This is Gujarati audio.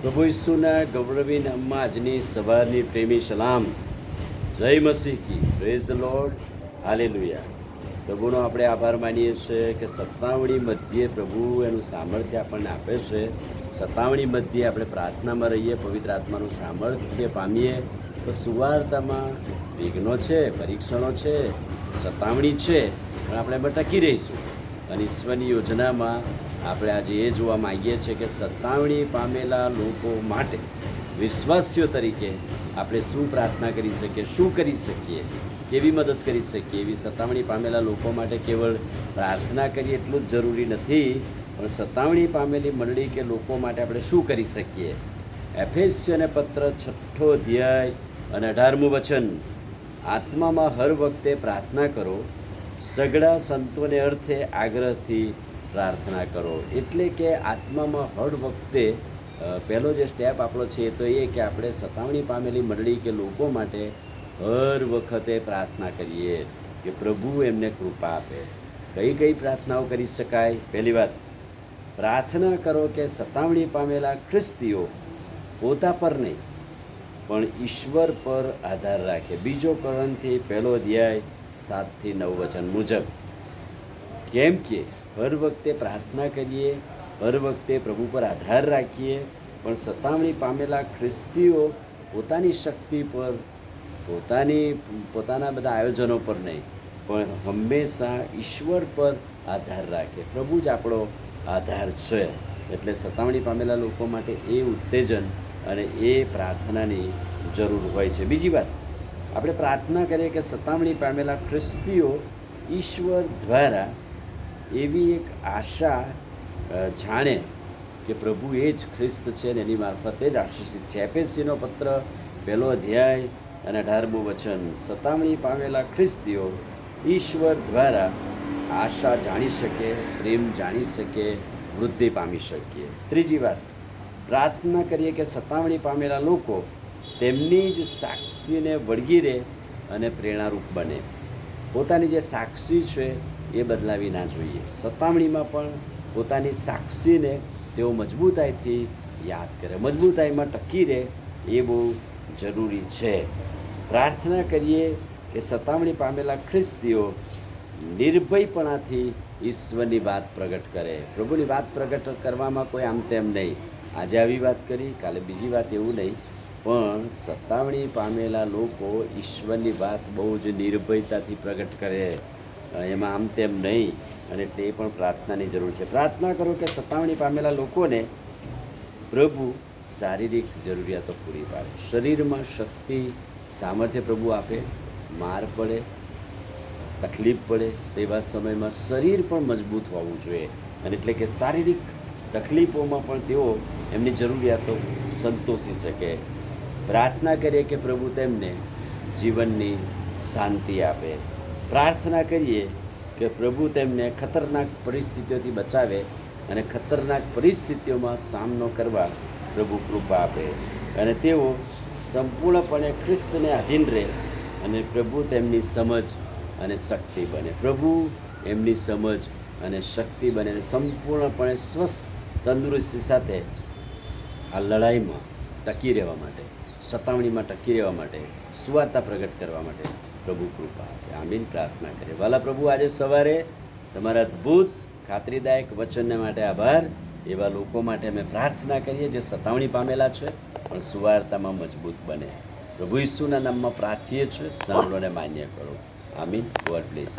પ્રભુ ઈસુના ગૌરવી નામમાં આજની સવારની પ્રેમી સલામ. જય મસીહ કી. Praise the Lord. હાલેલુયા. પ્રભુનો આપણે આભાર માનીએ છીએ કે સત્તાવણી મધ્યે પ્રભુ એનું સામર્થ્ય આપણને આપે છે. સત્તાવણી મધ્યે આપણે પ્રાર્થનામાં રહીએ, પવિત્ર આત્માનું સામર્થ્ય પામીએ તો સુવાર્તામાં વિઘ્નો છે, પરીક્ષણો છે, સત્તાવણી છે, પણ આપણે એમાં ટકી રહીશું. અને ઈશ્વરની યોજનામાં આપણે આજે એ જોવા માગીએ છીએ કે સત્તાવણી પામેલા લોકો માટે વિશ્વાસીઓ તરીકે આપણે શું પ્રાર્થના કરી શકીએ, શું કરી શકીએ, કેવી મદદ કરી શકીએ. એવી સત્તાવણી પામેલા લોકો માટે કેવળ પ્રાર્થના કરીએ એટલું જ જરૂરી નથી, પણ સત્તાવણી પામેલી મંડળી કે લોકો માટે આપણે શું કરી શકીએ. એફેસ્યને પત્ર 6 અધ્યાય અને 18મું વચન. આત્મામાં હર વખતે પ્રાર્થના કરો, સઘળા સંતોને અર્થે આગ્રહથી પ્રાર્થના કરો. એટલે કે આત્મામાં હર વખતે પહેલો જે સ્ટેપ આપણો છે તો એ કે આપણે સત્તાવણી પામેલી મંડળી કે લોકો માટે હર વખતે પ્રાર્થના કરીએ કે પ્રભુ એમને કૃપા આપે. કઈ કઈ પ્રાર્થનાઓ કરી શકાય? પહેલી વાત, પ્રાર્થના કરો કે સત્તાવણી પામેલા ખ્રિસ્તીઓ પોતા પર નહીં પણ ઈશ્વર પર આધાર રાખે. 2 કોરિન્થી 1 અધ્યાય 7 થી 9 વચન મુજબ. કેમ કે હર વખતે પ્રાર્થના કરીએ, હર વખતે પ્રભુ પર આધાર રાખીએ, પણ સત્તાવણી પામેલા ખ્રિસ્તીઓ પોતાની શક્તિ પર, પોતાના બધા આયોજનો પર નહીં, પણ હંમેશા ઈશ્વર પર આધાર રાખે. પ્રભુ જ આપણો આધાર છે. એટલે સત્તાવણી પામેલા લોકો માટે એ ઉત્તેજન અને એ પ્રાર્થનાની જરૂર હોય છે. બીજી વાત, આપણે પ્રાર્થના કરીએ કે સત્તાવણી પામેલા ખ્રિસ્તીઓ ઈશ્વર દ્વારા એવી એક આશા જાણે કે પ્રભુ એ જ ખ્રિસ્ત છે અને એની મારફતે જ આશીષિત છે. એફેસીનો પત્ર 1 અધ્યાય અને 18મું વચન. સત્તાવણી પામેલા ખ્રિસ્તીઓ ઈશ્વર દ્વારા આશા જાણી શકે, પ્રેમ જાણી શકે, વૃદ્ધિ પામી શકીએ. ત્રીજી વાત, પ્રાર્થના કરીએ કે સત્તાવણી પામેલા લોકો તેમની જ સાક્ષીને વળગી રહે અને પ્રેરણારૂપ બને. પોતાની જે સાક્ષી છે એ બદલાવી ના જોઈએ. સત્તાવણીમાં પણ પોતાની સાક્ષીને તેઓ મજબૂતાઈથી યાદ કરે, મજબૂતાઈમાં ટકી રહે, એ બહુ જરૂરી છે. પ્રાર્થના કરીએ કે સત્તાવણી પામેલા ખ્રિસ્તીઓ નિર્ભયપણાથી ઈશ્વરની વાત પ્રગટ કરે. પ્રભુની વાત પ્રગટ કરવામાં કોઈ આમ તેમ નહીં, આજે આવી વાત કરી, કાલે બીજી વાત, એવું નહીં, પણ સત્તાવણી પામેલા લોકો ઈશ્વરની વાત બહુ જ નિર્ભયતાથી પ્રગટ કરે, એમાં આમ તેમ નહીં. અને તે પણ પ્રાર્થનાની જરૂર છે. પ્રાર્થના કરો કે સત્તાવણી પામેલા લોકોને પ્રભુ શારીરિક જરૂરિયાતો પૂરી પાડે, શરીરમાં શક્તિ, સામર્થ્ય પ્રભુ આપે. માર પડે, તકલીફ પડે તેવા સમયમાં શરીર પણ મજબૂત હોવું જોઈએ, અને એટલે કે શારીરિક તકલીફોમાં પણ તેઓ એમની જરૂરિયાતો સંતોષી શકે. પ્રાર્થના કરીએ કે પ્રભુ તેમને જીવનની શાંતિ આપે. પ્રાર્થના કરીએ કે પ્રભુ તેમને ખતરનાક પરિસ્થિતિઓથી બચાવે અને ખતરનાક પરિસ્થિતિઓમાં સામનો કરવા પ્રભુ કૃપા આપે, અને તેઓ સંપૂર્ણપણે ખ્રિસ્તને આધીન રહે અને પ્રભુ તેમની સમજ અને શક્તિ બને. પ્રભુ એમની સમજ અને શક્તિ બને અને સંપૂર્ણપણે સ્વસ્થ તંદુરસ્તી સાથે આ લડાઈમાં ટકી રહેવા માટે, સત્તાવણીમાં ટકી રહેવા માટે, સુવાર્તા પ્રગટ કરવા માટે પ્રભુ કૃપા આપે. આમીન. પ્રાર્થના કરીએ. વાલા પ્રભુ, આજે સવારે તમારા અદ્ભુત ખાતરીદાયક વચનને માટે આભાર. એવા લોકો માટે અમે પ્રાર્થના કરીએ જે સત્તાવણી પામેલા છે પણ સુવાર્તામાં મજબૂત બને. પ્રભુ ઈસુના નામમાં પ્રાર્થીએ છીએ, સાંભળો અને માન્ય કરો. આમીન. God bless.